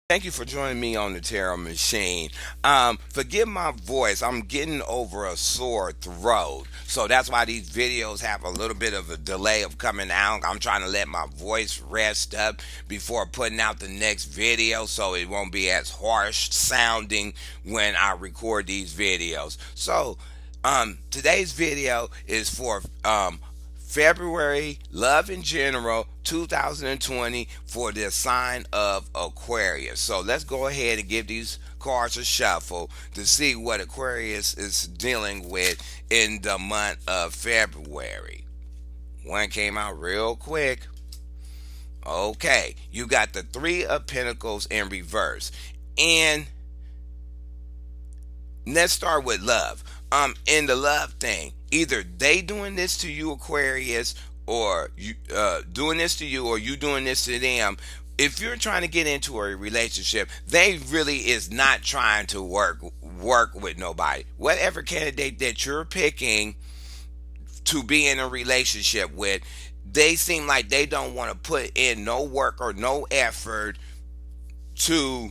Thank you for joining me on the Tarot Machine. Forgive my voice. I'm getting over a sore throat. So that's why these videos have a little bit of a delay of coming out. I'm trying to let my voice rest up before putting out the next video so it won't be as harsh sounding when I record these videos. So, today's video is for February, love in general, 2020 for the sign of Aquarius. So let's go ahead and give these cards a shuffle to see what Aquarius is dealing with in the month of February. One came out real quick. Okay, you got the Three of Pentacles in reverse. And let's start with love. In the love thing, either they doing this to you, Aquarius, or you doing this to you, or you doing this to them. If you're trying to get into a relationship, they really is not trying to work with nobody. Whatever candidate that you're picking to be in a relationship with, they seem like they don't want to put in no work or no effort to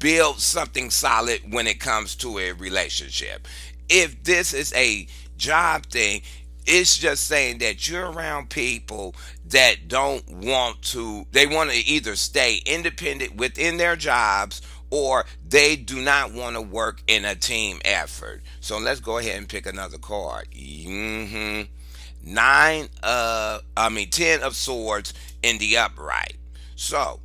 build something solid when it comes to a relationship. If this is a job thing, it's just saying that you're around people that don't want to, they want to either stay independent within their jobs or they do not want to work in a team effort. So let's go ahead and pick another card. Ten of swords in the upright. So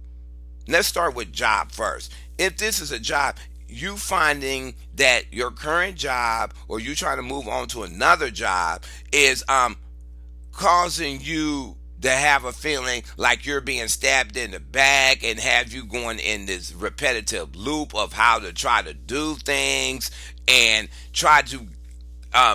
let's start with job first. If this is a job, you finding that your current job or you trying to move on to another job is causing you to have a feeling like you're being stabbed in the back and have you going in this repetitive loop of how to try to do things and try to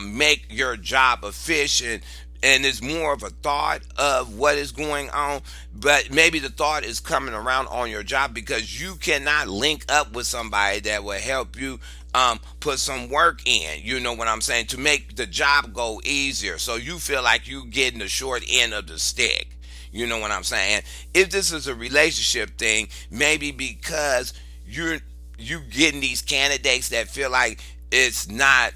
make your job efficient, and it's more of a thought of what is going on, but maybe the thought is coming around on your job because you cannot link up with somebody that will help you put some work in, you know what I'm saying, to make the job go easier, so you feel like you getting the short end of the stick, you know what I'm saying. If this is a relationship thing, maybe because you getting these candidates that feel like it's not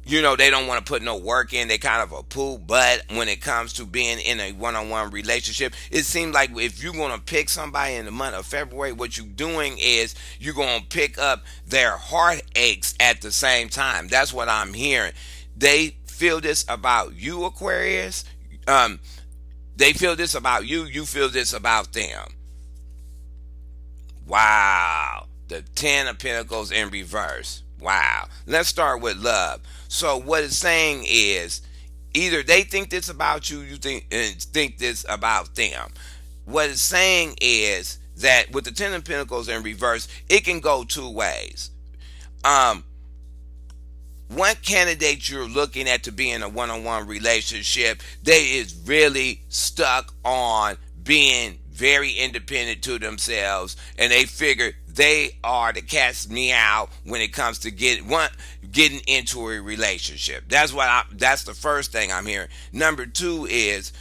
they don't want to put no work in. They kind of a poop. But when it comes to being in a one-on-one relationship, it seems like if you're going to pick somebody in the month of February, what you're doing is you're going to pick up their heartaches at the same time. That's what I'm hearing. They feel this about you, Aquarius. They feel this about you. You feel this about them. Wow. The Ten of Pentacles in reverse. Wow. Let's start with love. So what it's saying is either they think this about you, you think this about them. What it's saying is that with the Ten of Pentacles in reverse, it can go two ways. Um, One candidate you're looking at to be in a one-on-one relationship, they is really stuck on being very independent to themselves, and they figure they are the cat's meow when it comes to getting into a relationship. That's the first thing I'm hearing. Number two is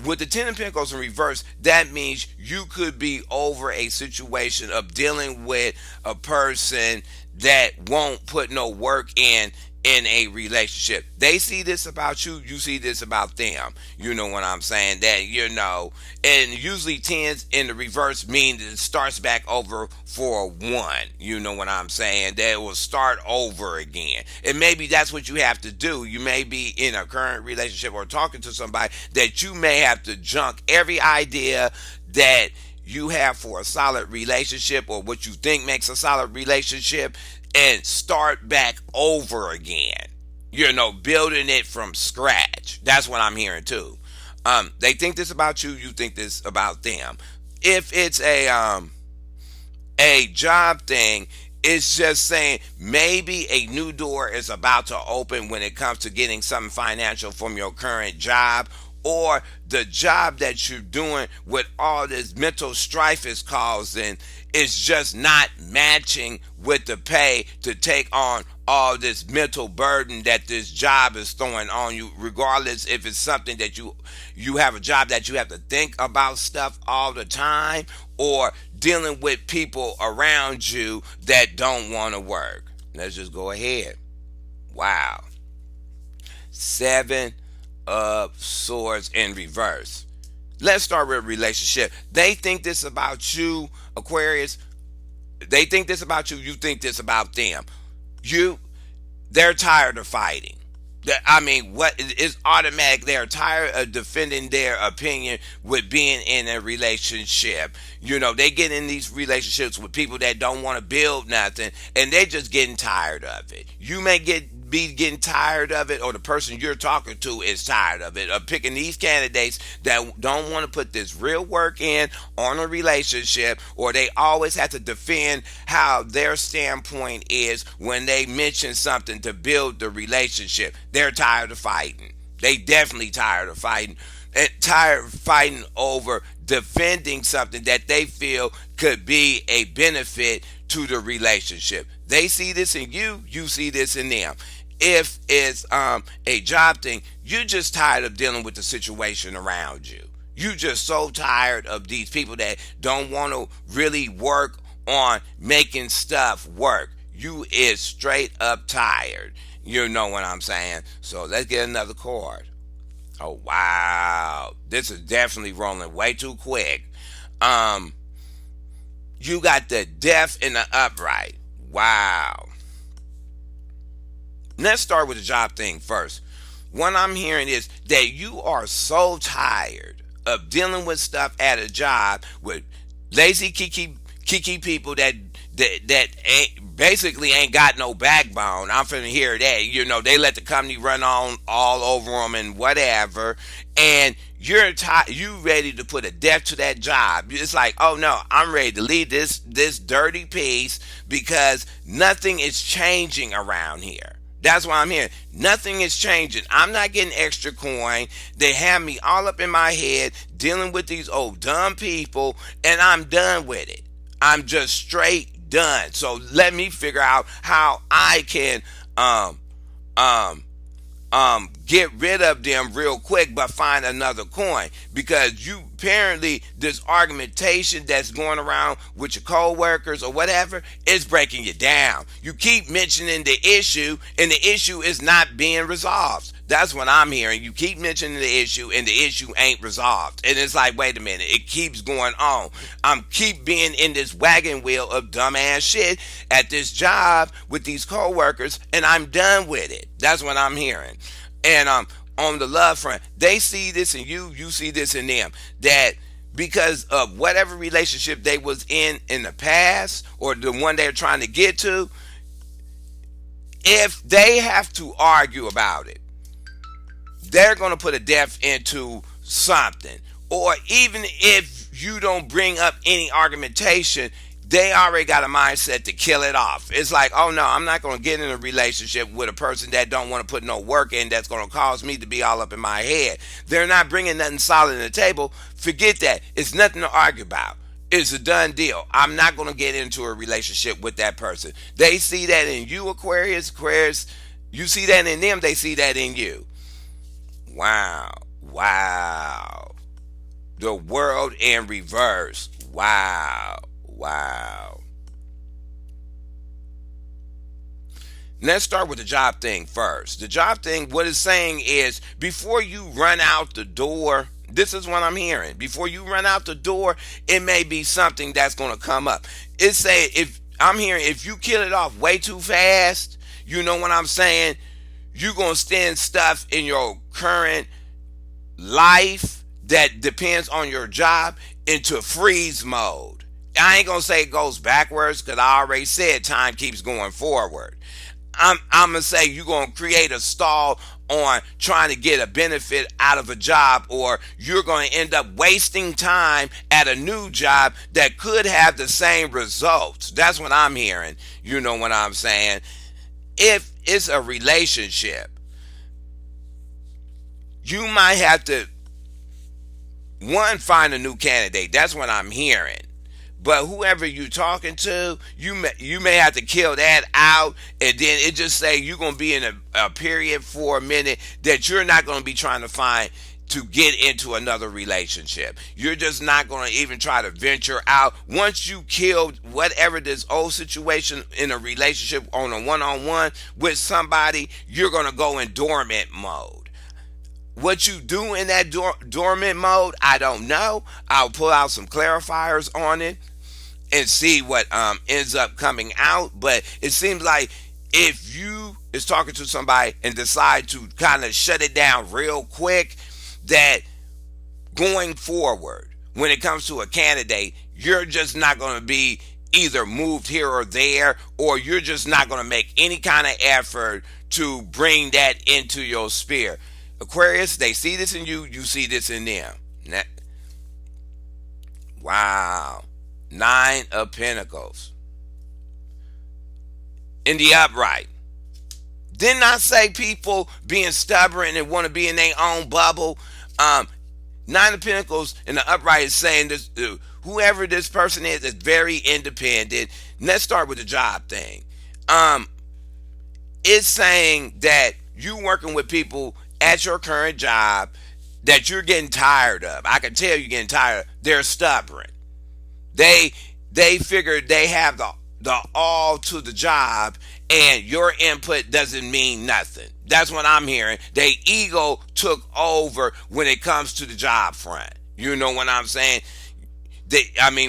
with the Ten of Pentacles in reverse, that means you could be over a situation of dealing with a person that won't put no work in a relationship. They see this about you, you see this about them. You know what I'm saying? And usually tens in the reverse mean that it starts back over for one. You know what I'm saying? That it will start over again. And maybe that's what you have to do. You may be in a current relationship or talking to somebody that you may have to junk every idea that you have for a solid relationship or what you think makes a solid relationship and start back over again. Building it from scratch. That's what I'm hearing too. They think this about you, you think this about them. If it's a job thing, it's just saying maybe a new door is about to open when it comes to getting something financial from your current job, or the job that you're doing with all this mental strife is causing is just not matching with the pay to take on all this mental burden that this job is throwing on you, regardless if it's something that you have a job that you have to think about stuff all the time, or dealing with people around you that don't want to work. Let's just go ahead. Wow. Seven of Swords in reverse. Let's start with relationship. They think this about you, Aquarius. They think this about you. You think this about them. You, they're tired of fighting. I mean, what is automatic? They're tired of defending their opinion with being in a relationship. You know, they get in these relationships with people that don't want to build nothing, and they're just getting tired of it. You may be getting tired of it, or the person you're talking to is tired of it, of picking these candidates that don't want to put this real work in on a relationship, or they always have to defend how their standpoint is when they mention something to build the relationship. They're tired of fighting. They definitely tired of fighting. And tired of fighting over defending something that they feel could be a benefit to the relationship. They see this in you, you see this in them. If it's a job thing, you're just tired of dealing with the situation around you. You just so tired of these people that don't want to really work on making stuff work. You is straight up tired. You know what I'm saying? So let's get another card. Oh wow. This is definitely rolling way too quick. You got the Death in the upright. Wow. Let's start with the job thing first. What I'm hearing is that you are so tired of dealing with stuff at a job with lazy kiki people that ain't basically ain't got no backbone. I'm finna hear that. You know, they let the company run on all over them and whatever, and you're tired. You ready to put a death to that job? It's like, oh no, I'm ready to leave this dirty piece because nothing is changing around here. That's why I'm here. Nothing is changing. I'm not getting extra coin. They have me all up in my head dealing with these old dumb people, and I'm done with it. I'm just straight done. So let me figure out how I can get rid of them real quick, but find another coin, because you apparently this argumentation that's going around with your co-workers or whatever is breaking you down. You keep mentioning the issue, and the issue is not being resolved. That's what I'm hearing. You keep mentioning the issue, and the issue ain't resolved. And it's like, wait a minute, it keeps going on. I'm keep being in this wagon wheel of dumbass shit at this job with these co-workers, and I'm done with it. That's what I'm hearing. And on the love front, they see this in you, you see this in them. That because of whatever relationship they was in the past, or the one they're trying to get to, if they have to argue about it, they're going to put a depth into something. Or even if you don't bring up any argumentation, they already got a mindset to kill it off. It's like, oh no, I'm not going to get in a relationship with a person that don't want to put no work in, that's going to cause me to be all up in my head. They're not bringing nothing solid to the table. Forget that. It's nothing to argue about. It's a done deal. I'm not going to get into a relationship with that person. They see that in you, Aquarius. Aquarius, you see that in them, they see that in you. Wow. Wow. The world in reverse. Wow. Wow. Let's start with the job thing first. The job thing, what it's saying is, before you run out the door, this is what I'm hearing. Before you run out the door, it may be something that's going to come up. It's say, if I'm hearing, if you kill it off way too fast, you know what I'm saying? You're going to send stuff in your current life that depends on your job into freeze mode. I ain't going to say it goes backwards, because I already said time keeps going forward. I'm going to say you're going to create a stall on trying to get a benefit out of a job, or you're going to end up wasting time at a new job that could have the same results. That's what I'm hearing. You know what I'm saying? If it's a relationship, you might have to, one, find a new candidate. That's what I'm hearing. But whoever you're talking to, you may have to kill that out, and then it just say you're going to be in a period for a minute that you're not going to be trying to find to get into another relationship. You're just not going to even try to venture out. Once you kill whatever this old situation in a relationship on a one-on-one with somebody, you're going to go in dormant mode. What you do in that dormant mode, I don't know. I'll pull out some clarifiers on it and see what ends up coming out. But it seems like if you is talking to somebody and decide to kind of shut it down real quick, that going forward, when it comes to a candidate, you're just not going to be either moved here or there, or you're just not going to make any kind of effort to bring that into your sphere. Aquarius, they see this in you, you see this in them. Wow. Nine of Pentacles. In the upright. Didn't I say people being stubborn and want to be in their own bubble? Nine of Pentacles in the upright is saying this: whoever this person is very independent. Let's start with the job thing. It's saying that you working with people at your current job that you're getting tired of. I can tell you're getting tired. They're stubborn. They figure they have the all to the job, and your input doesn't mean nothing. That's what I'm hearing. Their ego took over when it comes to the job front. You know what I'm saying?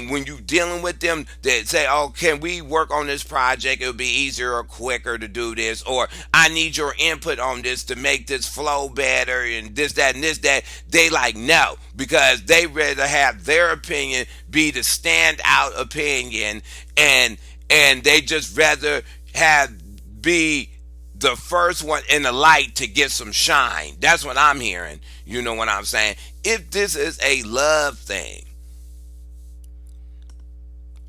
When you dealing with them, they say, "Oh, can we work on this project? It'll be easier or quicker to do this," or "I need your input on this to make this flow better," and this, that, and this, that. They like no, because they rather have their opinion be the standout opinion, and they just rather have be the first one in the light to get some shine. That's what I'm hearing. You know what I'm saying? If this is a love thing,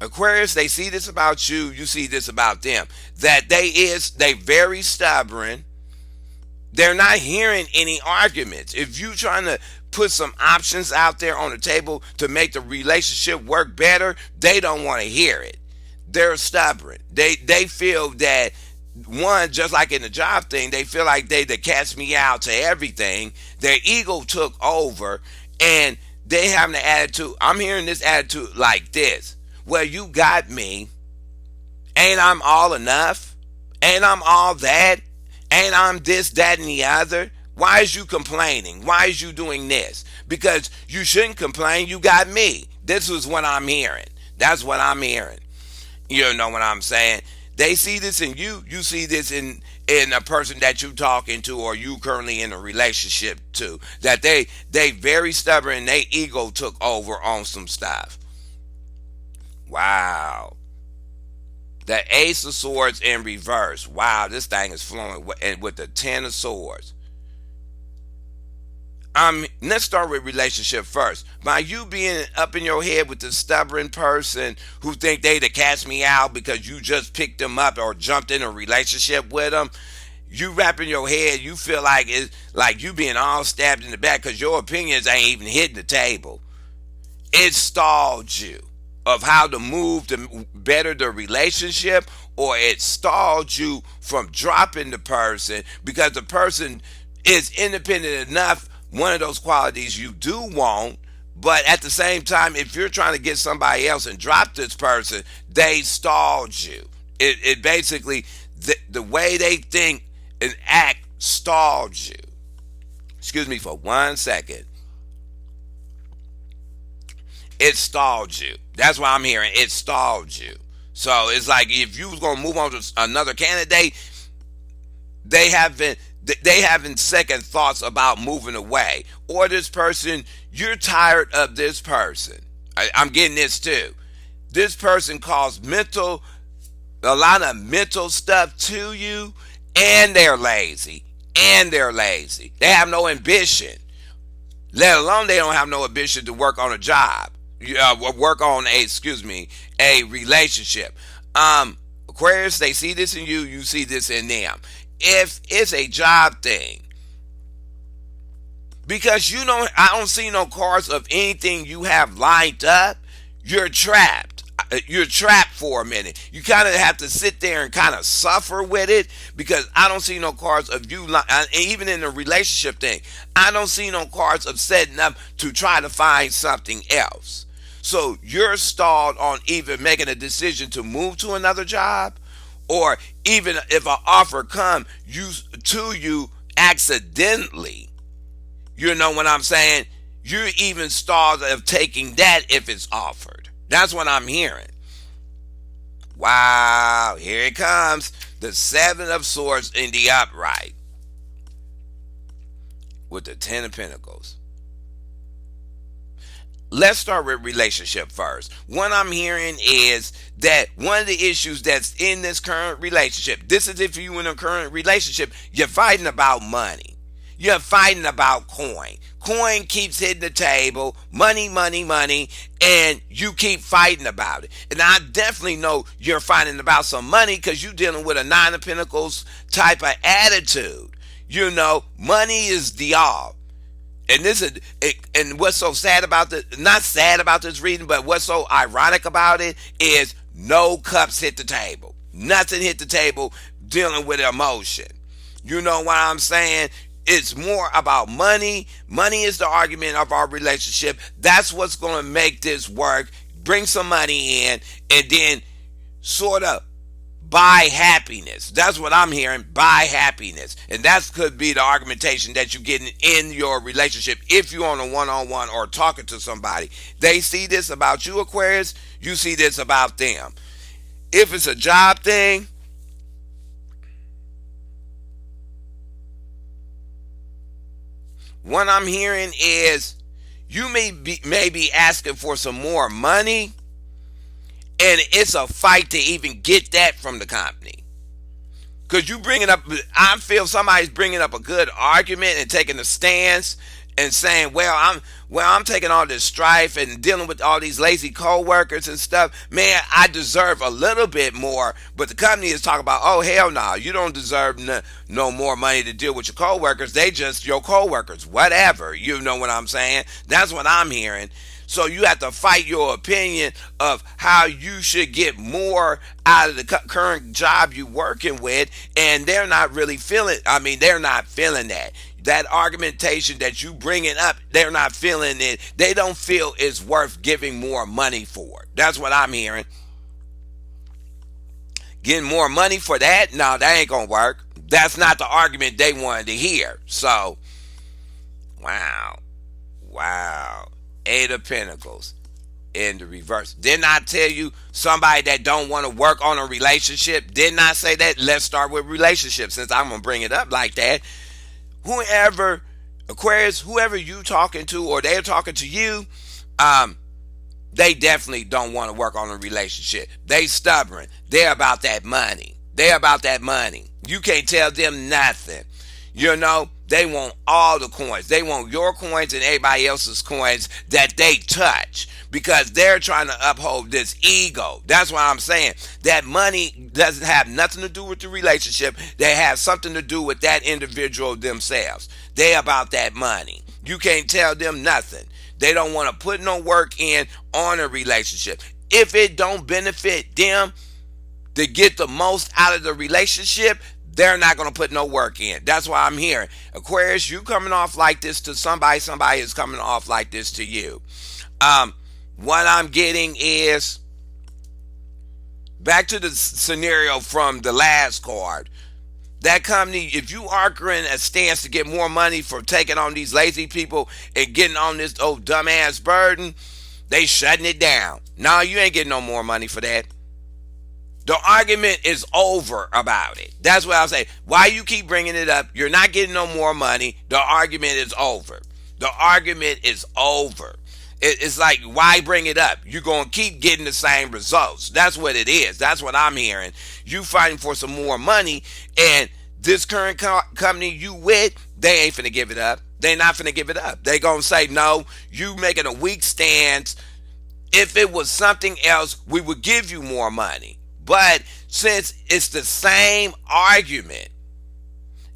Aquarius, they see this about you, you see this about them. That they very stubborn. They're not hearing any arguments. If you trying to put some options out there on the table to make the relationship work better, they don't want to hear it. They're stubborn. They feel that, one, just like in the job thing, they feel like they catch me out to everything. Their ego took over, and they have an attitude. I'm hearing this attitude like this: well, you got me. Ain't I'm all enough? Ain't I'm all that? Ain't I'm this, that, and the other? Why is you complaining? Why is you doing this? Because you shouldn't complain. You got me. This is what I'm hearing. That's what I'm hearing. You know what I'm saying? They see this in you. You see this in a person that you talking to, or you currently in a relationship to. That they very stubborn. They ego took over on some stuff. Wow. The Ace of Swords in reverse. Wow, this thing is flowing with the Ten of Swords. Let's start with relationship first. By you being up in your head with this stubborn person who think they to catch me out because you just picked them up or jumped in a relationship with them, you wrap in your head, you feel like it's like you being all stabbed in the back because your opinions ain't even hitting the table. It stalled you of how to move to better the relationship, or it stalled you from dropping the person because the person is independent enough. One of those qualities you do want, but at the same time, if you're trying to get somebody else and drop this person, they stalled you. It basically, the way they think and act stalled you. Excuse me for 1 second. It stalled you. That's what I'm hearing. It stalled you. So it's like if you was going to move on to another candidate, they having second thoughts about moving away. Or this person, you're tired of this person. I'm getting this too. This person caused a lot of mental stuff to you, and they're lazy. They have no ambition. Let alone they don't have no ambition to work on a job. Work on a relationship. Aquarius, they see this in you, you see this in them. If it's a job thing, because I don't see no cards of anything you have lined up, you're trapped. you're trapped for a minute. You kind of have to sit there and kind of suffer with it, because I don't see no cards of you, even in the relationship thing, I don't see no cards of setting up to try to find something else. So you're stalled on even making a decision to move to another job, or even if an offer come you accidentally. You know what I'm saying? You're even stalled of taking that if it's offered. That's what I'm hearing. Wow, here it comes. The Seven of Swords in the upright with the Ten of Pentacles. Let's start with relationship first. What I'm hearing is that one of the issues that's in this current relationship, this is if you in a current relationship, you're fighting about money. You're fighting about coin. Coin keeps hitting the table, money, money, money, and you keep fighting about it. And I definitely know you're fighting about some money because you're dealing with a Nine of Pentacles type of attitude. You know, money is the all. And and what's so sad about this, not sad about this reading, but what's so ironic about it is no cups hit the table. Nothing hit the table dealing with emotion. You know what I'm saying? It's more about money. Money is the argument of our relationship. That's what's going to make this work. Bring some money in and then sort of buy happiness. That's what I'm hearing. Buy happiness. And that could be the argumentation that you're getting in your relationship if you're on a one-on-one or talking to somebody. They see this about you, Aquarius. You see this about them. If it's a job thing, what I'm hearing is you may be asking for some more money, and it's a fight to even get that from the company. Because you bringing up, I feel somebody's bringing up a good argument and taking a stance and saying, I'm taking all this strife and dealing with all these lazy co-workers and stuff. Man, I deserve a little bit more. But the company is talking about, oh, hell no, you don't deserve no more money to deal with your co-workers. They just your co-workers, whatever. You know what I'm saying? That's what I'm hearing. So you have to fight your opinion of how you should get more out of the current job you're working with, and they're not really feeling. They're not feeling that. That argumentation that you bringing up, they're not feeling it. They don't feel it's worth giving more money for. That's what I'm hearing. Getting more money for that? No, that ain't gonna work. That's not the argument they wanted to hear. So, wow. Eight of Pentacles in the reverse. Didn't I tell you somebody that don't want to work on a relationship? Didn't I say that? Let's start with relationships since I'm going to bring it up like that. Whoever, Aquarius, whoever you talking to or they're talking to you, they definitely don't want to work on a relationship. They stubborn. They're about that money. You can't tell them nothing. You know, they want all the coins. They want your coins and everybody else's coins that they touch because they're trying to uphold this ego. That's why I'm saying that money doesn't have nothing to do with the relationship. They have something to do with that individual themselves. They about that money. You can't tell them nothing. They don't want to put no work in on a relationship. If it don't benefit them to get the most out of the relationship, they're not going to put no work in. That's why I'm here. Aquarius, you coming off like this to somebody is coming off like this to you. What I'm getting is back to the scenario from the last card. That company, if you arguing a stance to get more money for taking on these lazy people and getting on this old dumbass burden, they shutting it down. No, you ain't getting no more money for that. The argument is over about it. That's what I'll say. Why you keep bringing it up? You're not getting no more money. The argument is over. It's like, why bring it up? You're going to keep getting the same results. That's what it is. That's what I'm hearing. You fighting for some more money, and this current company you with, they ain't finna give it up. They not finna give it up. They going to say, no, you making a weak stance. If it was something else, we would give you more money. But since it's the same argument,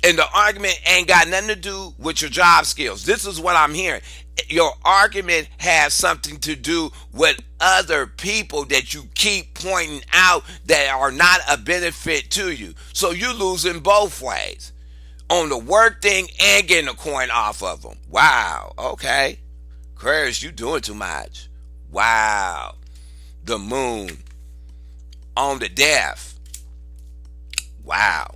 and the argument ain't got nothing to do with your job skills, this is what I'm hearing. your argument has something to do with other people that you keep pointing out that are not a benefit to you. So you losing both ways on the work thing and getting a coin off of them. Wow. Okay. Aquarius, you doing too much. Wow. The moon on the death. Wow.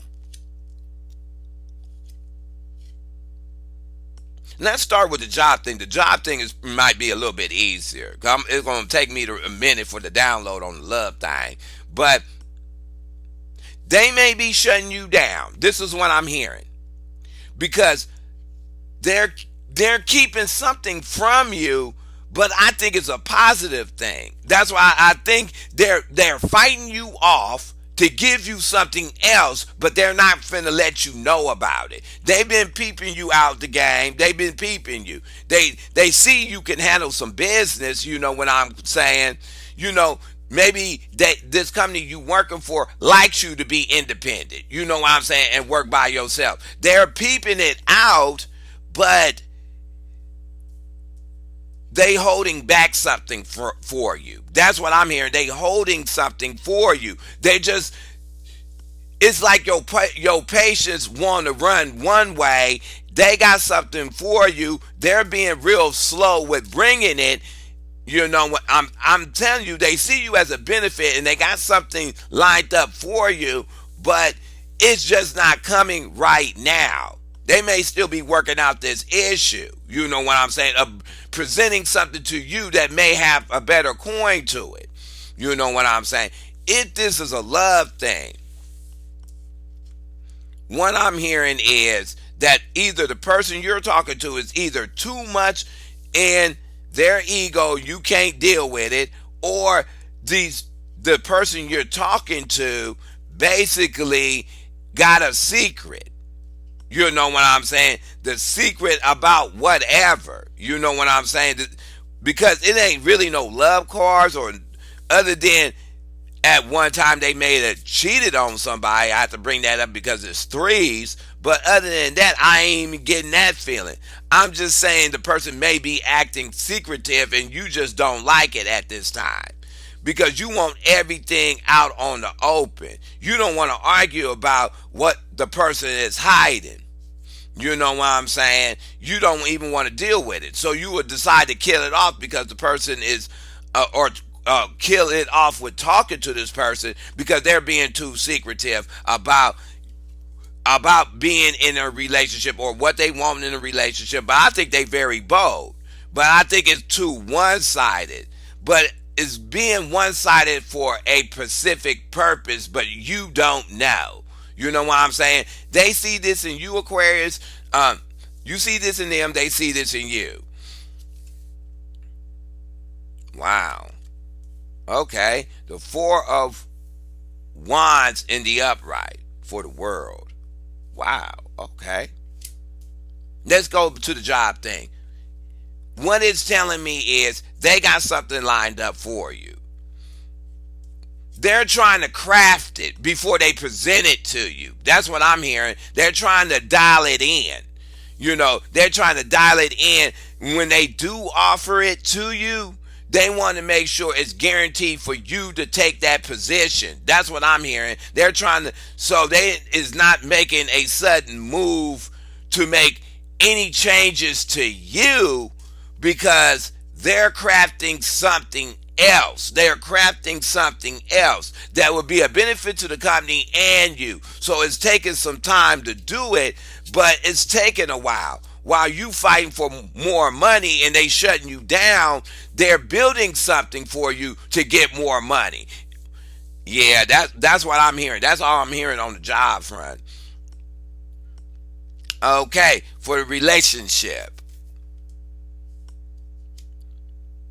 Let's start with the job thing. The job thing might be a little bit easier. It's going to take me a minute for the download on the love thing. But they may be shutting you down. This is what I'm hearing. Because they're keeping something from you, but I think it's a positive thing. That's why I think they're fighting you off to give you something else, but they're not finna let you know about it. They've been peeping you out the game. They've been peeping you. They see you can handle some business, you know what I'm saying? You know, maybe this company you working for likes you to be independent, you know what I'm saying, and work by yourself. They're peeping it out, but they holding back something for you. That's what I'm hearing. They holding something for you. They just, it's like your patients want to run one way. They got something for you. They're being real slow with bringing it. You know what I'm telling you, they see you as a benefit and they got something lined up for you, but it's just not coming right now. They may still be working out this issue. You know what I'm saying? Presenting something to you that may have a better coin to it. You know what I'm saying? This is a love thing. What I'm hearing is that either the person you're talking to is either too much in their ego, you can't deal with it, or the person you're talking to basically got a secret. You know what I'm saying? The secret about whatever. You know what I'm saying? Because it ain't really no love cards, or other than at one time they may have cheated on somebody. I have to bring that up because it's threes. But other than that, I ain't even getting that feeling. I'm just saying the person may be acting secretive and you just don't like it at this time. Because you want everything out on the open. You don't want to argue about what the person is hiding. You know what I'm saying? You don't even want to deal with it. So you would decide to kill it off because the person is, or kill it off with talking to this person because they're being too secretive about being in a relationship or what they want in a relationship. But I think they very bold. But I think it's too one-sided. But it's being one-sided for a specific purpose, but you don't know. You know what I'm saying? They see this in you, Aquarius. You see this in them. They see this in you. Wow. Okay. The Four of Wands in the upright for the world. Wow. Okay. Let's go to the job thing. What it's telling me is they got something lined up for you. They're trying to craft it before they present it to you. That's what I'm hearing. They're trying to dial it in. You know, they're trying to dial it in. When they do offer it to you, they want to make sure it's guaranteed for you to take that position. That's what I'm hearing. They're trying to, so they is not making a sudden move to make any changes to you because they're crafting something else. They're crafting something else that would be a benefit to the company and you. So it's taking some time to do it, but it's taking a while. While you fighting for more money and they shutting you down, they're building something for you to get more money. Yeah, that's what I'm hearing. That's all I'm hearing on the job front. Okay, for the relationship.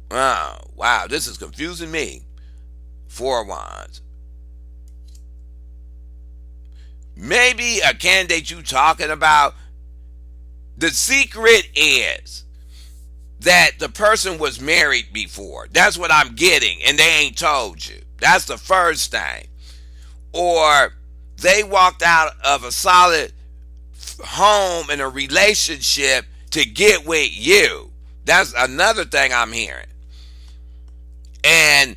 Oh, wow, this is confusing me. Four of Wands. Maybe a candidate you talking about, the secret is that the person was married before. That's what I'm getting, and they ain't told you. That's the first thing. Or they walked out of a solid home and a relationship to get with you. That's another thing I'm hearing. And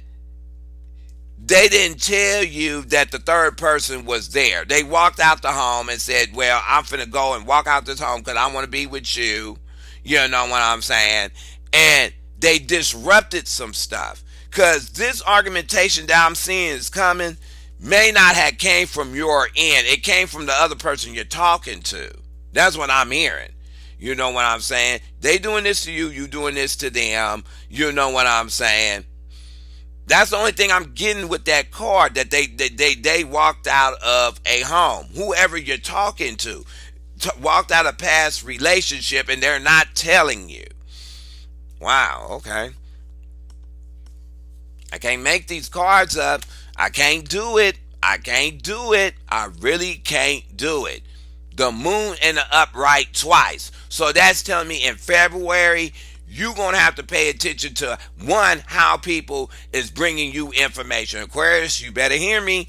they didn't tell you that the third person was there. They walked out the home and said, well, I'm finna go and walk out this home because I want to be with you. You know what I'm saying? And they disrupted some stuff. Because this argumentation that I'm seeing is coming may not have came from your end. It came from the other person you're talking to. That's what I'm hearing. You know what I'm saying? They doing this to you, you doing this to them. You know what I'm saying? That's the only thing I'm getting with that card, that they walked out of a home. Whoever you're talking to walked out of a past relationship and they're not telling you. Wow, okay. I can't make these cards up. I can't do it. I can't do it. I really can't do it. The moon and the upright twice. So that's telling me in February, you're going to have to pay attention to, one, how people is bringing you information. Aquarius, you better hear me.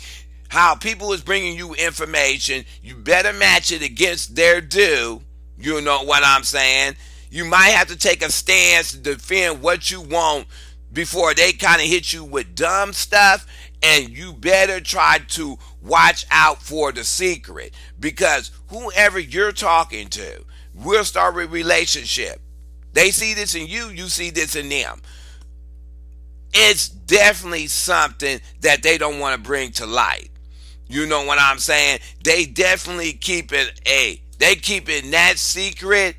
How people is bringing you information, you better match it against their due. You know what I'm saying? You might have to take a stance to defend what you want before they kind of hit you with dumb stuff. And you better try to watch out for the secret. Because whoever you're talking to will start a relationship. They see this in you, you see this in them. It's definitely something that they don't want to bring to light. You know what I'm saying? They definitely keep it that secret.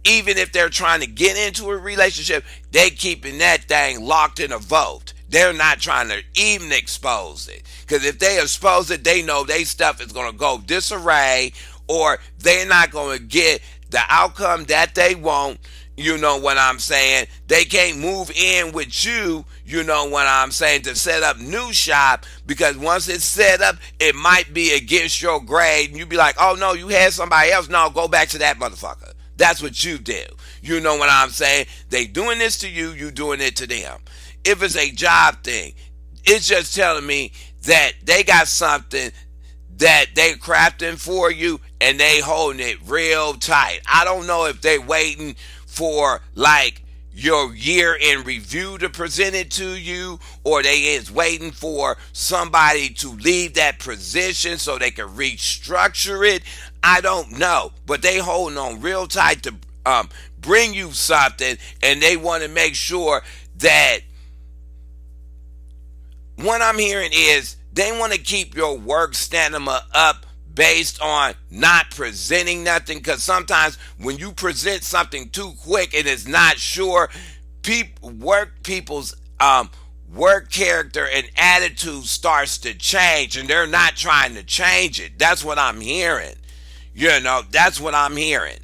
Even if they're trying to get into a relationship, they keeping that thing locked in a vault. They're not trying to even expose it. Because if they expose it, they know their stuff is going to go disarray, or they're not going to get the outcome that they want. You know what I'm saying? They can't move in with you, you know what I'm saying, to set up new shop, because once it's set up, it might be against your grade. And you be like, oh no, you had somebody else. No, go back to that motherfucker. That's what you do. You know what I'm saying? They doing this to you, you doing it to them. If it's a job thing, it's just telling me that they got something that they crafting for you and they holding it real tight. I don't know if they waiting for like your year in review to present it to you, or they is waiting for somebody to leave that position so they can restructure it. I don't know, but they holding on real tight to bring you something, and they want to make sure that what I'm hearing is they want to keep your work stamina up based on not presenting nothing. Because sometimes when you present something too quick and it's not sure, people's work character and attitude starts to change, and they're not trying to change it. That's what I'm hearing. You know, that's what I'm hearing.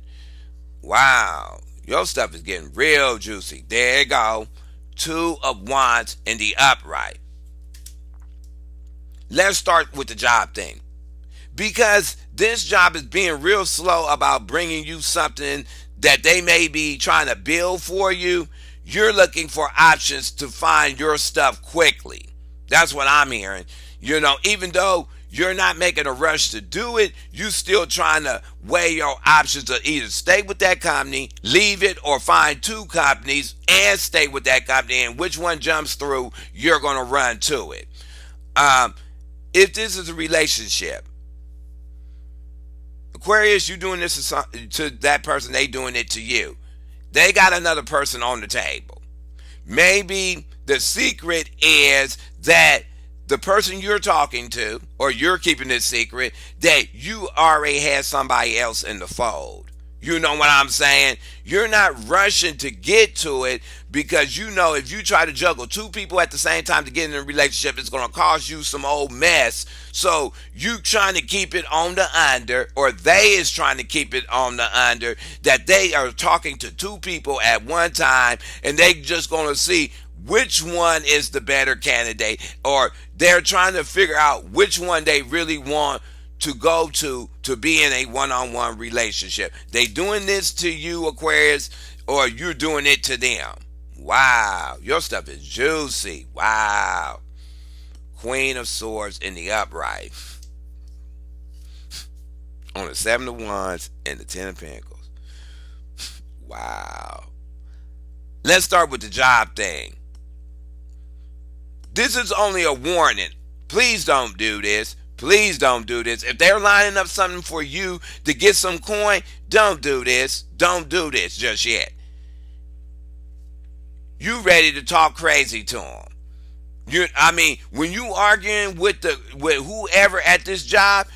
Wow, your stuff is getting real juicy. There you go. Two of Wands in the upright. Let's start with the job thing. Because this job is being real slow about bringing you something that they may be trying to build for you. You're looking for options to find your stuff quickly. That's what I'm hearing. You know, even though you're not making a rush to do it, you still trying to weigh your options to either stay with that company, leave it, or find two companies and stay with that company. And which one jumps through, you're going to run to it. If this is a relationship, Aquarius, you doing this to that person, they doing it to you. They got another person on the table. Maybe the secret is that the person you're talking to, or you're keeping this secret, that you already had somebody else in the fold. You know what I'm saying? You're not rushing to get to it, because you know if you try to juggle two people at the same time to get in a relationship, it's going to cause you some old mess. So you trying to keep it on the under, or they is trying to keep it on the under, that they are talking to two people at one time, and they just going to see which one is the better candidate, or they're trying to figure out which one they really want to go to be in a one-on-one relationship. They doing this to you, Aquarius, or you're doing it to them. Wow, your stuff is juicy. Wow. Queen of Swords in the upright. On the Seven of Wands and the Ten of Pentacles. Wow. Let's start with the job thing. This is only a warning. Please don't do this. Please don't do this. If they're lining up something for you to get some coin, don't do this. Don't do this just yet. You ready to talk crazy to them. I mean, when you arguing with whoever at this job,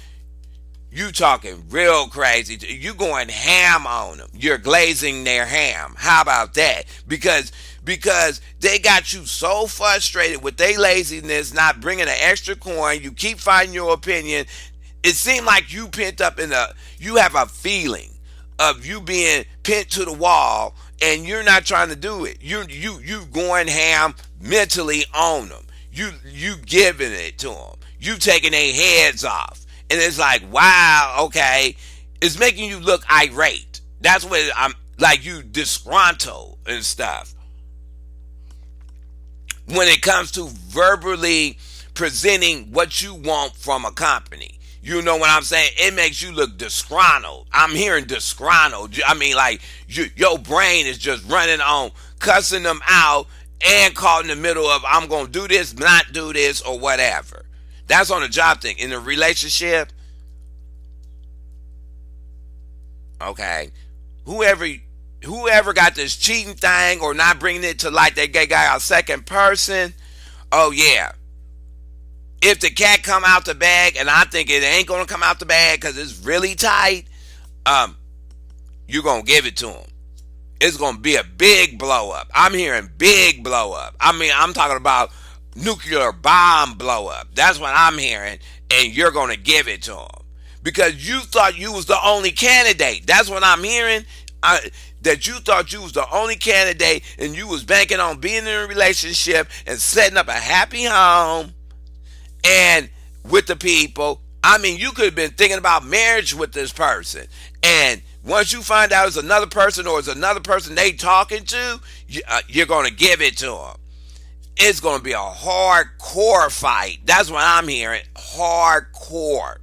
you talking real crazy. You going ham on them. You're glazing their ham. How about that? Because they got you so frustrated with their laziness, not bringing an extra coin. You keep fighting your opinion. It seemed like you pent up you have a feeling of you being pinned to the wall, and you're not trying to do it. You going ham mentally on them. You giving it to them. You taking their heads off. And it's like, wow, okay. It's making you look irate. That's what I'm like, you disgruntled and stuff. When it comes to verbally presenting what you want from a company. You know what I'm saying? It makes you look disgruntled. I'm hearing disgruntled. I mean, like, your brain is just running on cussing them out and caught in the middle of, I'm going to do this, not do this, or whatever. That's on the job thing. In a relationship, okay, whoever got this cheating thing or not bringing it to light, they got a second person, oh yeah. If the cat come out the bag, and I think it ain't going to come out the bag because it's really tight, you're going to give it to him. It's going to be a big blow up. I'm hearing big blow up. I mean, I'm talking about nuclear bomb blow up. That's what I'm hearing, and you're going to give it to him. Because you thought you was the only candidate. That's what I'm hearing. That you thought you was the only candidate, and you was banking on being in a relationship and setting up a happy home and with the people. I mean, you could have been thinking about marriage with this person, and once you find out it's another person or it's another person they talking to, you're going to give it to them. It's going to be a hardcore fight. That's what I'm hearing. Hardcore.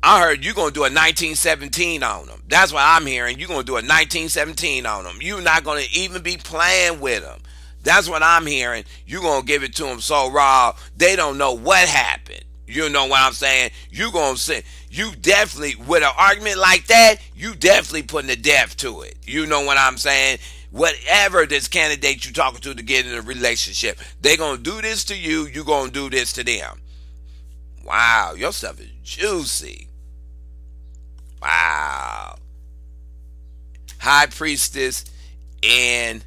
I heard you're going to do a 1917 on them. That's what I'm hearing. You're going to do a 1917 on them. You're not going to even be playing with them. That's what I'm hearing. You're going to give it to them so raw, they don't know what happened. You know what I'm saying? You're going to say, you definitely, with an argument like that, you definitely putting a death to it. You know what I'm saying? Whatever this candidate you talking to get in a relationship, they going to do this to you, you going to do this to them. Wow, your stuff is juicy. Wow. High priestess in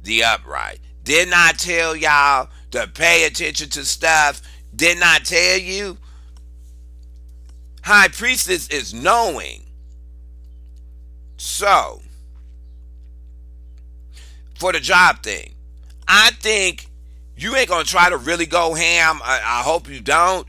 the upright. Didn't I tell y'all to pay attention to stuff? Didn't I tell you? High priestess is knowing. So, for the job thing, I think you ain't going to try to really go ham. I hope you don't.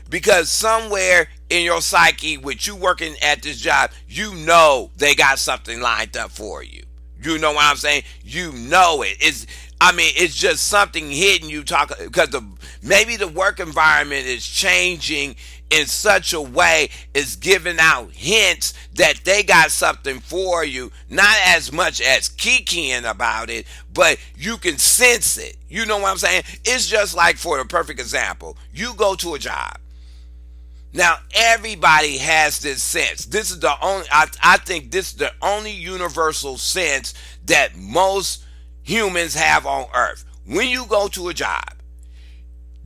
Because somewhere in your psyche, with you working at this job, you know they got something lined up for you. You know what I'm saying? You know it. It's just something hidden you talk, because maybe the work environment is changing in such a way, it's giving out hints that they got something for you, not as much as kikiing about it, but you can sense it. You know what I'm saying? It's just like, for the perfect example, you go to a job. Now, everybody has this sense. This is the only, I think this is the only universal sense that most humans have on earth. When you go to a job,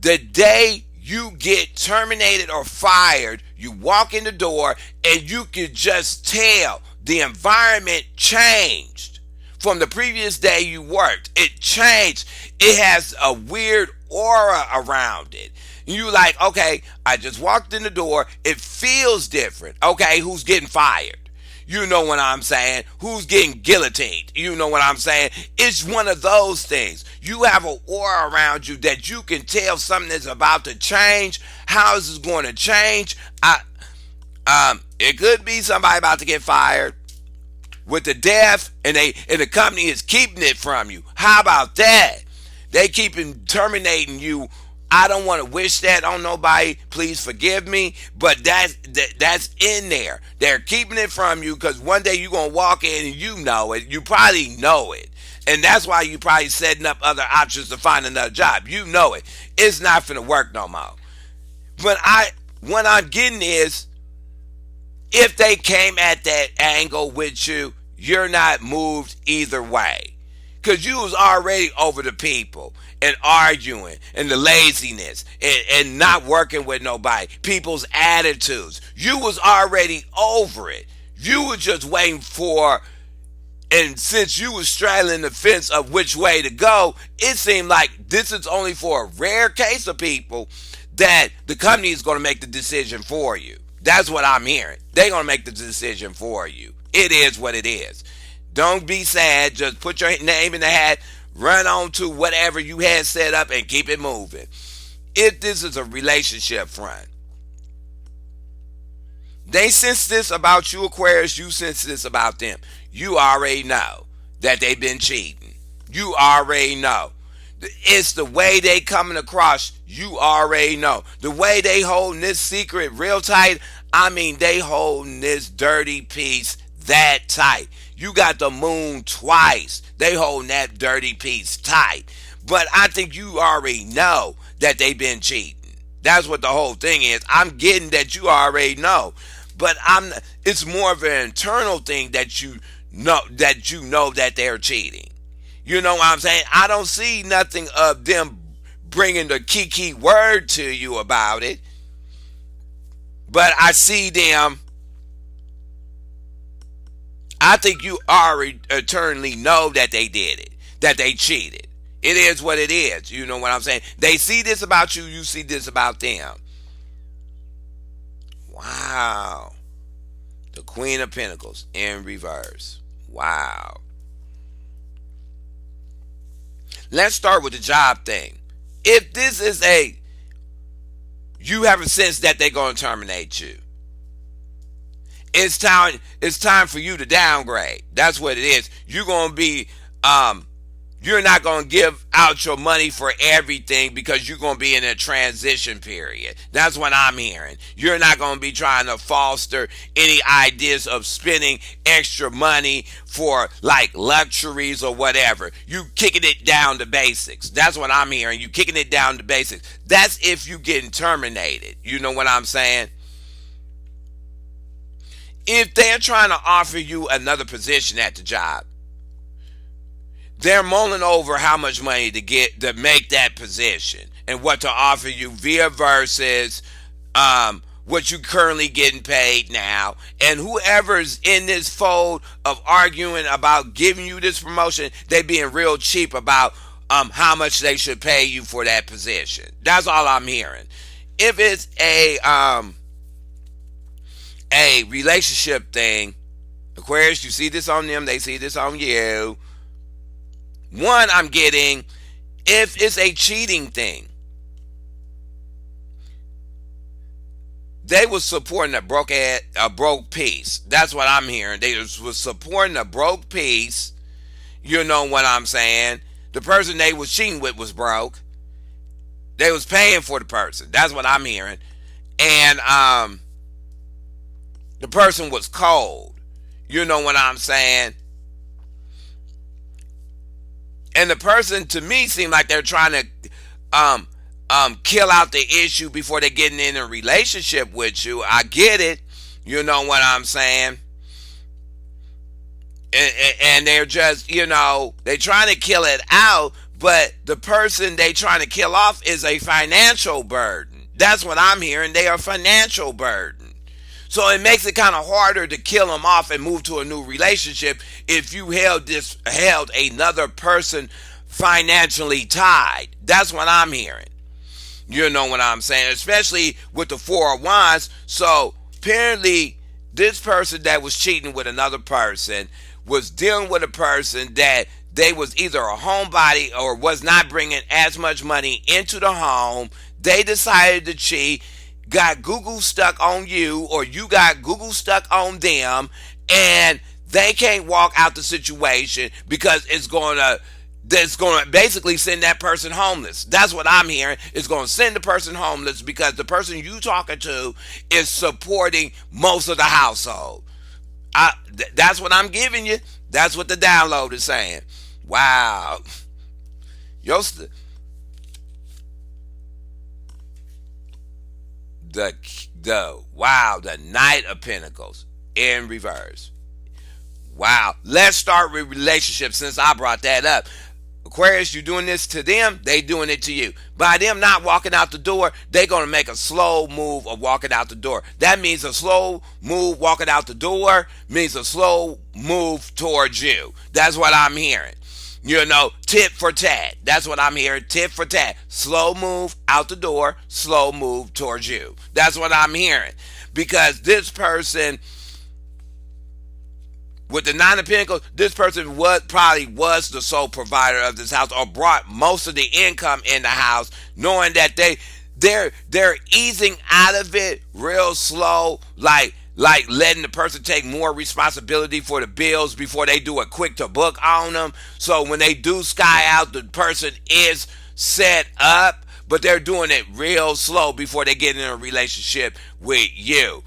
the day you get terminated or fired, you walk in the door and you can just tell the environment changed from the previous day you worked. It changed. It has a weird aura around it. You like, okay, I just walked in the door. It feels different. Okay, who's getting fired? You know what I'm saying? Who's getting guillotined? You know what I'm saying? It's one of those things. You have an aura around you that you can tell something is about to change. How is this going to change? It could be somebody about to get fired with the death, and the company is keeping it from you. How about that? They keeping terminating you I don't want to wish that on nobody. Please forgive me, but that's in there. They're keeping it from you because one day you're gonna walk in and you know it. You probably know it, and that's why you probably setting up other options to find another job. You know it. It's not gonna work no more. But what I'm getting is, if they came at that angle with you, you're not moved either way. Because you was already over the people and arguing and the laziness and not working with nobody. People's attitudes. You was already over it. You were just waiting for, and since you was straddling the fence of which way to go, it seemed like this is only for a rare case of people that the company is going to make the decision for you. That's what I'm hearing. They're going to make the decision for you. It is what it is. Don't be sad. Just put your name in the hat, run on to whatever you had set up, and keep it moving. If this is a relationship front, they sense this about you, Aquarius. You sense this about them. You already know that they've been cheating. You already know. It's the way they coming across. You already know. The way they holding this secret real tight. I mean, they holding this dirty piece that tight. You got the moon twice. They holding that dirty piece tight. But I think you already know that they've been cheating. That's what the whole thing is. I'm getting that you already know. But it's more of an internal thing that you know that they're cheating. You know what I'm saying? I don't see nothing of them bringing the key word to you about it. But I see them. I think you already eternally know that they did it, that they cheated. It is what it is. You know what I'm saying? They see this about you, you see this about them. Wow. The Queen of Pentacles in reverse. Wow. Let's start with the job thing. If this is you have a sense that they're going to terminate you. It's time for you to downgrade. That's what it is. You're going to be you're not going to give out your money for everything because you're going to be in a transition period. That's what I'm hearing. You're not going to be trying to foster any ideas of spending extra money for like luxuries or whatever. You kicking it down to basics. That's what I'm hearing. You kicking it down to basics. That's if you getting terminated. You know what I'm saying? If they're trying to offer you another position at the job, they're mulling over how much money to get to make that position and what to offer you via versus what you currently getting paid now. And whoever's in this fold of arguing about giving you this promotion, they being real cheap about how much they should pay you for that position. That's all I'm hearing. If it's a relationship thing, Aquarius, you see this on them, they see this on you. One, I'm getting, if it's a cheating thing, they was supporting a broke piece. That's what I'm hearing. They was supporting a broke piece. You know what I'm saying? The person they was cheating with was broke. They was paying for the person. That's what I'm hearing. And the person was cold. You know what I'm saying? And the person, to me, seemed like they're trying to kill out the issue before they're getting in a relationship with you. I get it. You know what I'm saying? And they're just, they're trying to kill it out, but the person they trying to kill off is a financial burden. That's what I'm hearing. They are a financial burden. So it makes it kind of harder to kill them off and move to a new relationship if you held another person financially tied. That's what I'm hearing. You know what I'm saying? Especially with the Four of Wands. So apparently this person that was cheating with another person was dealing with a person that they was either a homebody or was not bringing as much money into the home. They decided to cheat. Got Google stuck on you, or you got Google stuck on them, and they can't walk out the situation because that's going to basically send that person homeless. That's what I'm hearing. It's going to send the person homeless because the person you talking to is supporting most of the household. That's what I'm giving you. That's what the download is saying. Wow. Your the the Knight of Pentacles in reverse. Wow. Let's start with relationships since I brought that up. Aquarius, you doing this to them, they doing it to you. By them not walking out the door, they going to make a slow move of walking out the door. That means a slow move walking out the door means a slow move towards you. That's what I'm hearing. You know, tit for tat. That's what I'm hearing. Tit for tat. Slow move out the door, slow move towards you. That's what I'm hearing. Because this person with the Nine of Pentacles, this person probably was the sole provider of this house or brought most of the income in the house, knowing that they're easing out of it real slow, like letting the person take more responsibility for the bills before they do a quick to book on them. So when they do sky out, the person is set up, but they're doing it real slow before they get in a relationship with you.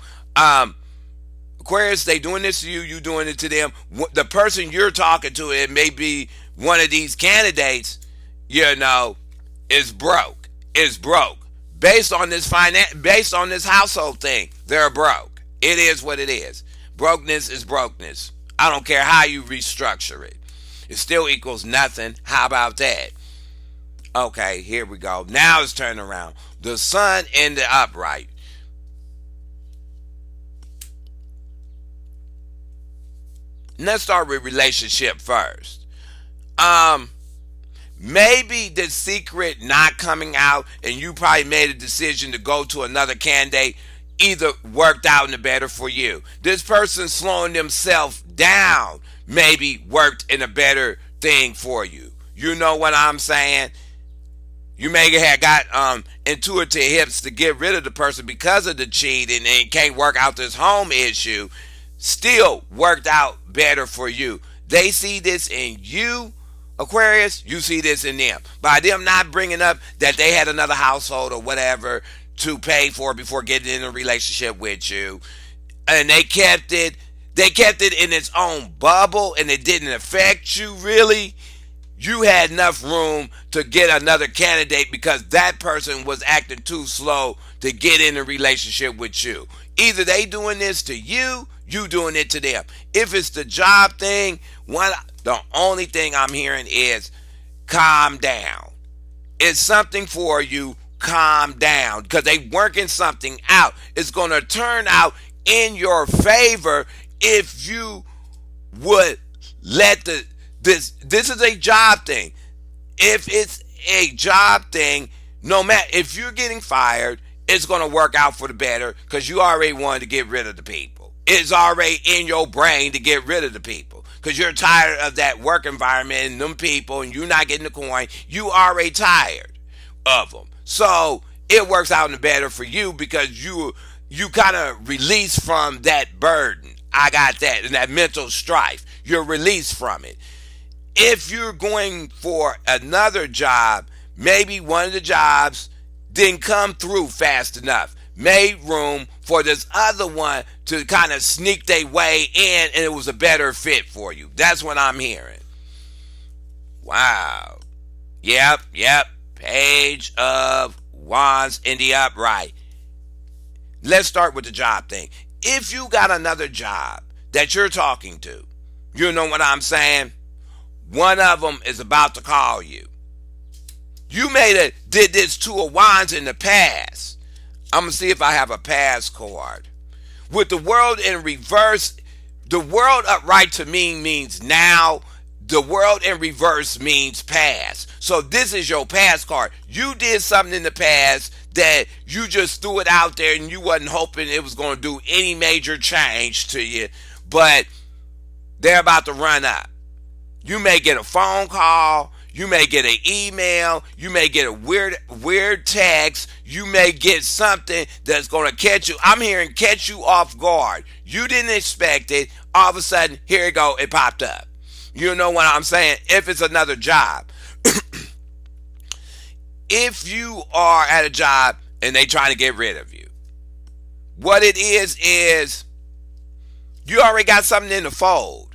Aquarius, they doing this to you, you doing it to them. The person you're talking to, it may be one of these candidates, you know, is broke. Is broke. Based on this household thing, they're broke. It is what it is. Brokenness is brokenness. I don't care how you restructure it. It still equals nothing. How about that? Okay, here we go. Now it's turning around. The sun in the upright. Let's start with relationship first. Maybe the secret not coming out and you probably made a decision to go to another candidate either worked out in the better for you. This person slowing themselves down maybe worked in a better thing for you. You know what I'm saying? You may have got intuitive hips to get rid of the person because of the cheating and can't work out this home issue. Still worked out better for you. They see this in you, Aquarius. You see this in them. By them not bringing up that they had another household or whatever to pay for before getting in a relationship with you, and they kept it in its own bubble and it didn't affect you really. You had enough room to get another candidate because that person was acting too slow to get in a relationship with you. Either they doing this to you, you doing it to them. If it's the job thing, the only thing I'm hearing is calm down. It's something for you. Calm down because they working something out. It's going to turn out in your favor if you would let this is a job thing. If it's a job thing, no matter if you're getting fired, it's going to work out for the better because you already wanted to get rid of the people. It's already in your brain to get rid of the people because you're tired of that work environment and them people and you're not getting the coin. You already tired of them. So it works out in the better for you because you kind of release from that burden. I got that. And that mental strife. You're released from it. If you're going for another job, maybe one of the jobs didn't come through fast enough. Made room for this other one to kind of sneak their way in and it was a better fit for you. That's what I'm hearing. Wow. Yep. Page of Wands in the upright. Let's start with the job thing. If you got another job that you're talking to, you know what I'm saying? One of them is about to call you. You did this Two of Wands in the past. I'm going to see if I have a past card. With the world in reverse, the world upright to me means now. The world in reverse means past. So this is your past card. You did something in the past that you just threw it out there and you wasn't hoping it was going to do any major change to you. But they're about to run up. You may get a phone call. You may get an email. You may get a weird text. You may get something that's going to catch you. I'm hearing catch you off guard. You didn't expect it. All of a sudden, here you go. It popped up. You know what I'm saying? If it's another job. If you are at a job and they trying to get rid of you, what it is you already got something in the fold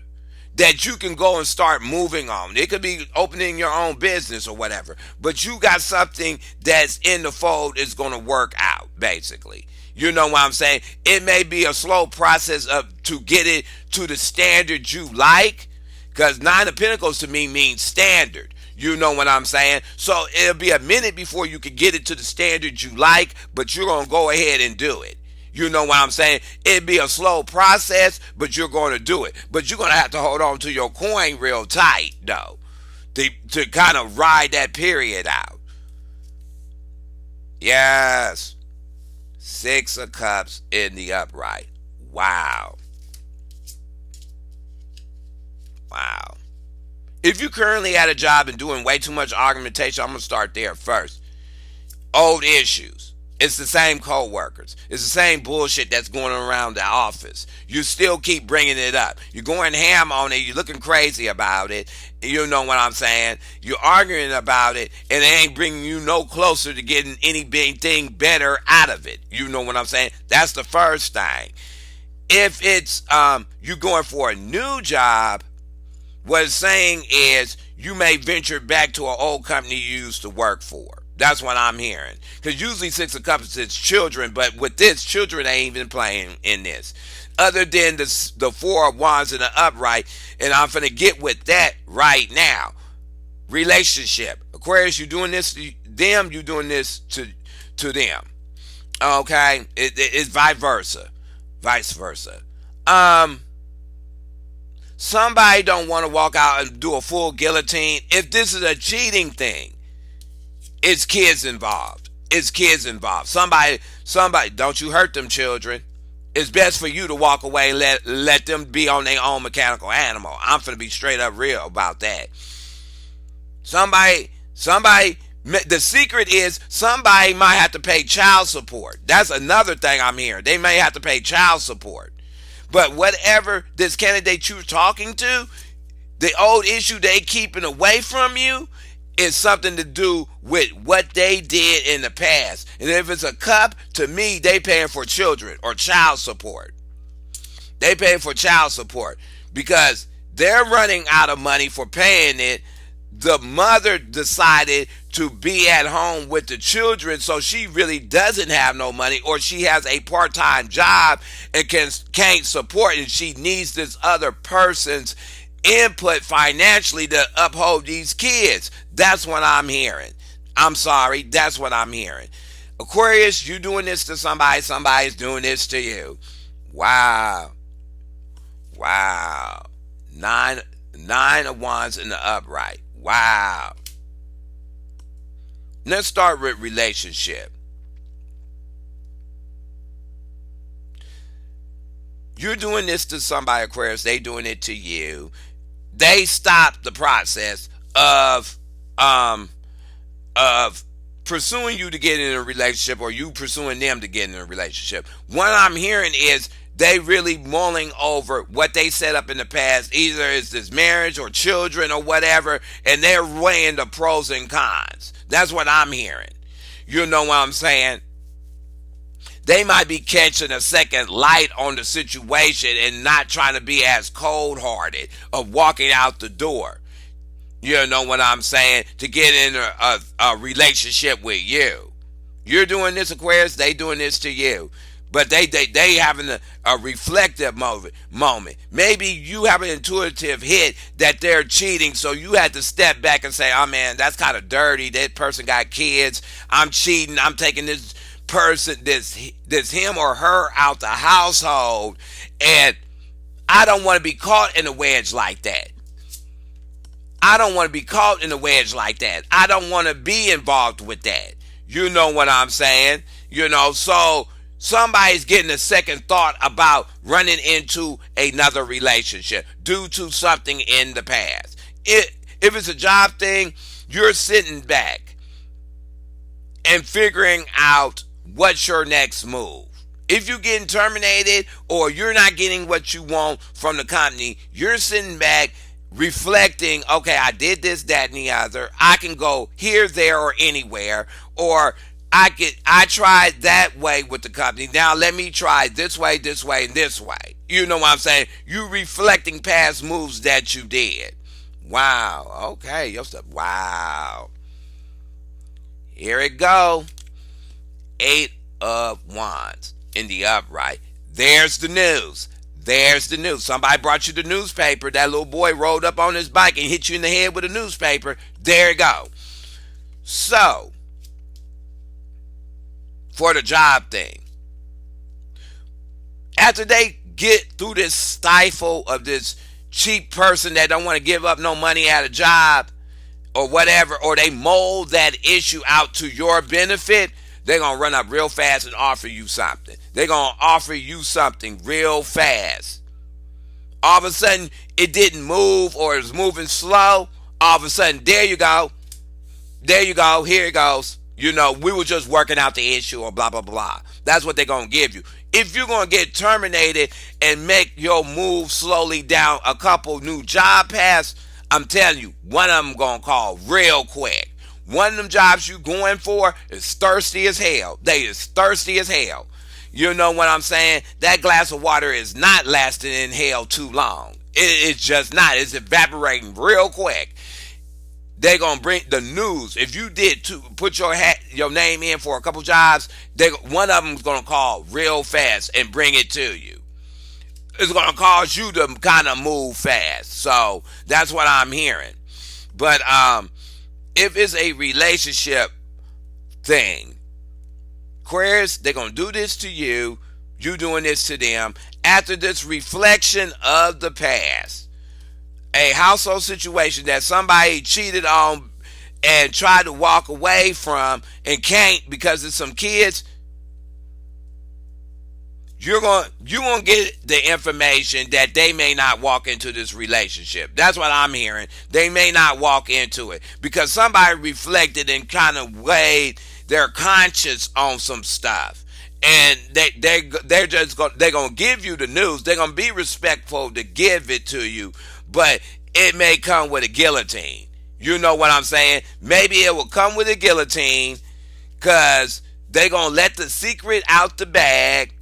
that you can go and start moving on. It could be opening your own business or whatever, but you got something that's in the fold is going to work out, basically. You know what I'm saying? It may be a slow process of to get it to the standard you like, because Nine of Pentacles to me means standard. You know what I'm saying? So it'll be a minute before you can get it to the standard you like, but you're going to go ahead and do it. You know what I'm saying? It'd be a slow process, but you're going to do it. But you're going to have to hold on to your coin real tight, though, to kind of ride that period out. Yes. Six of Cups in the upright. Wow. Wow. If you're currently at a job and doing way too much argumentation, I'm going to start there first. Old issues. It's the same co-workers. It's the same bullshit that's going around the office. You still keep bringing it up. You're going ham on it. You're looking crazy about it. You know what I'm saying? You're arguing about it, and it ain't bringing you no closer to getting anything better out of it. You know what I'm saying? That's the first thing. If it's you going for a new job, what it's saying is you may venture back to an old company you used to work for. That's what I'm hearing. Because usually Six of Cups is children, but with this, children ain't even playing in this. Other than the Four of Wands in the upright, and I'm finna get with that right now. Relationship. Aquarius, you doing this to them, you doing this to them. Okay? It's vice versa. Vice versa. Somebody don't want to walk out and do a full guillotine. If this is a cheating thing, it's kids involved. It's kids involved. Somebody, don't you hurt them children. It's best for you to walk away and let them be on their own mechanical animal. I'm finna be straight up real about that. Somebody, the secret is somebody might have to pay child support. That's another thing I'm hearing. They may have to pay child support. But whatever this candidate you're talking to, the old issue they keeping away from you is something to do with what they did in the past. And if it's a cup, to me, they paying for children or child support. They paying for child support because they're running out of money for paying it. The mother decided to be at home with the children, so she really doesn't have no money, or she has a part-time job and can't support, and she needs this other person's input financially to uphold these kids. That's what I'm hearing. I'm sorry, that's what I'm hearing. Aquarius, you doing this to somebody, somebody's doing this to you. Wow. Wow. Nine of Wands in the upright. Wow. Let's start with relationship. You're doing this to somebody, Aquarius. They doing it to you. They stopped the process of pursuing you to get in a relationship, or you pursuing them to get in a relationship. What I'm hearing is they really mulling over what they set up in the past. Either it's this marriage or children or whatever, and they're weighing the pros and cons. That's what I'm hearing. You know what I'm saying? They might be catching a second light on the situation and not trying to be as cold-hearted of walking out the door. You know what I'm saying? To get in a relationship with you. You're doing this, Aquarius. They doing this to you. But they having a reflective moment. Maybe you have an intuitive hit that they're cheating, so you had to step back and say, oh man, that's kind of dirty. That person got kids. I'm cheating. I'm taking this person, this him or her out the household, and I don't want to be caught in a wedge like that. I don't want to be caught in a wedge like that. I don't want to be involved with that. You know what I'm saying? You know, so somebody's getting a second thought about running into another relationship due to something in the past. If it's a job thing, you're sitting back and figuring out what's your next move. If you're getting terminated or you're not getting what you want from the company, you're sitting back reflecting, okay, I did this, that, and the other. I can go here, there, or anywhere, or I tried that way with the company. Now let me try this way, and this way. You know what I'm saying? You reflecting past moves that you did. Wow. Okay, your stuff. Wow. Here it go. Eight of Wands in the upright. There's the news. There's the news. Somebody brought you the newspaper. That little boy rolled up on his bike and hit you in the head with a newspaper. There you go. So, for the job thing, after they get through this stifle of this cheap person that don't want to give up no money at a job or whatever, or they mold that issue out to your benefit, they're going to run up real fast and offer you something. They're going to offer you something real fast. All of a sudden, it didn't move or it was moving slow. All of a sudden, there you go. There you go. Here it goes. You know, we were just working out the issue or blah, blah, blah. That's what they're going to give you. If you're going to get terminated and make your move slowly down a couple new job paths, I'm telling you, one of them going to call real quick. One of them jobs you going for is thirsty as hell. They is thirsty as hell. You know what I'm saying? That glass of water is not lasting in hell too long. It's just not. It's evaporating real quick. They're going to bring the news. If you did put your name in for a couple jobs, one of them is going to call real fast and bring it to you. It's going to cause you to kind of move fast. So that's what I'm hearing. But if it's a relationship thing, Aquarius, they're going to do this to you. You doing this to them. After this reflection of the past, a household situation that somebody cheated on and tried to walk away from and can't because of some kids, you're going to get the information that they may not walk into this relationship. That's what I'm hearing. They may not walk into it because somebody reflected and kind of weighed their conscience on some stuff. And they're going to give you the news. They're going to be respectful to give it to you, but it may come with a guillotine. You know what I'm saying? Maybe it will come with a guillotine because they're going to let the secret out the bag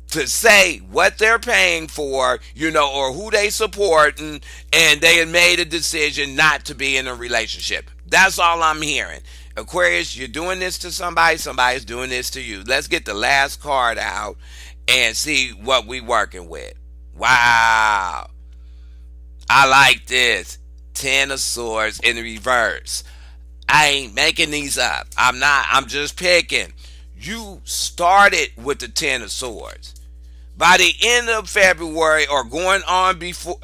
to say what they're paying for, you know, or who they supporting, and they had made a decision not to be in a relationship. That's all I'm hearing. Aquarius, you're doing this to somebody, somebody's doing this to you. Let's get the last card out and see what we working with. Wow. I like this. 10 of Swords in the reverse. I ain't making these up. I'm just picking. You started with the 10 of Swords. By the end of February or going on before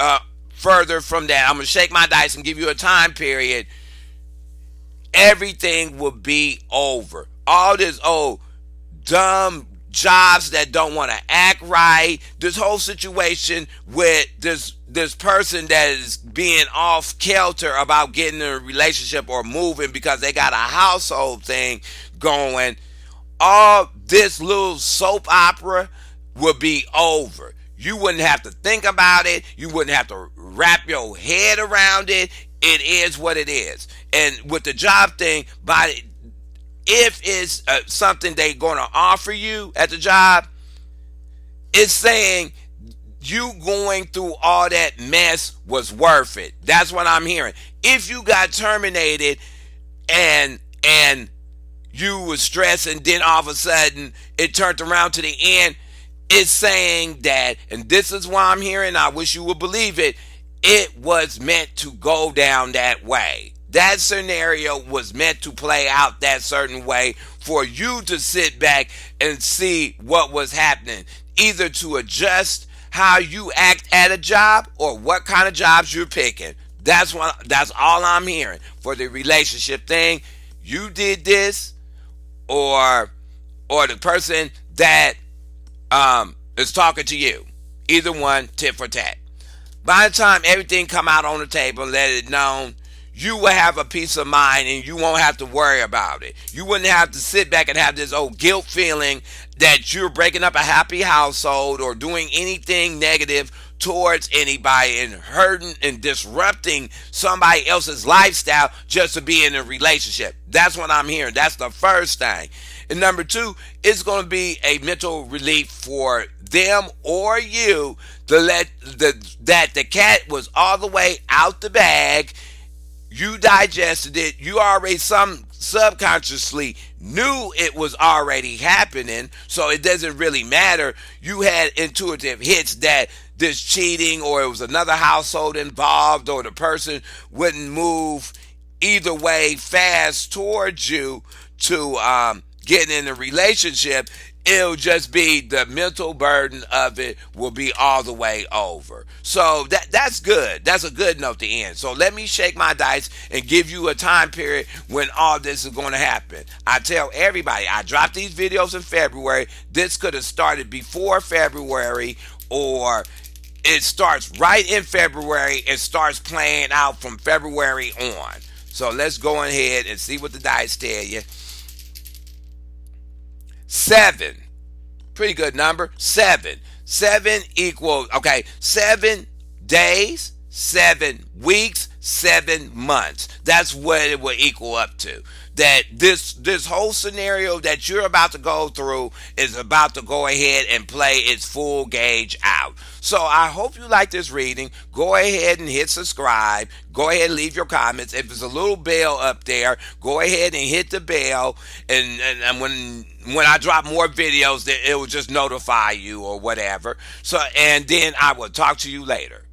further from that, I'm going to shake my dice and give you a time period. Everything will be over. All this old dumb jobs that don't want to act right. This whole situation with this person that is being off kilter about getting in a relationship or moving because they got a household thing going. All this little soap opera will be over. You wouldn't have to think about it. You wouldn't have to wrap your head around it. It is what it is. And with the job thing, if it's something they're going to offer you at the job, it's saying you going through all that mess was worth it. That's what I'm hearing. If you got terminated and you was stressed and then all of a sudden it turned around to the end, it's saying that, and this is why I'm hearing, I wish you would believe it, it was meant to go down that way. That scenario was meant to play out that certain way for you to sit back and see what was happening, either to adjust how you act at a job or what kind of jobs you're picking. That's all I'm hearing for the relationship thing. You did this, or the person that is talking to you. Either one, tit for tat. By the time everything come out on the table, let it known, you will have a peace of mind and you won't have to worry about it. You wouldn't have to sit back and have this old guilt feeling that you're breaking up a happy household or doing anything negative towards anybody and hurting and disrupting somebody else's lifestyle just to be in a relationship. That's what I'm hearing. That's the first thing. And number two, it's going to be a mental relief for them or you to let that the cat was all the way out the bag. You digested it. You already some subconsciously knew it was already happening, so it doesn't really matter. You had intuitive hits that this cheating or it was another household involved or the person wouldn't move either way fast towards you to get in a relationship. It'll just be the mental burden of it will be all the way over. So that's good. That's a good note to end. So let me shake my dice and give you a time period when all this is going to happen. I tell everybody, I dropped these videos in February. This could have started before February, or it starts right in February and starts playing out from February on. So let's go ahead and see what the dice tell you. 7. Pretty good number. 7. 7 equals, okay, 7 days, 7 weeks, 7 months. That's what it will equal up to. That this whole scenario that you're about to go through is about to go ahead and play its full gauge out. So I hope you like this reading. Go ahead and hit subscribe. Go ahead and leave your comments. If there's a little bell up there, go ahead and hit the bell. And when I drop more videos, it will just notify you or whatever. So, and then I will talk to you later.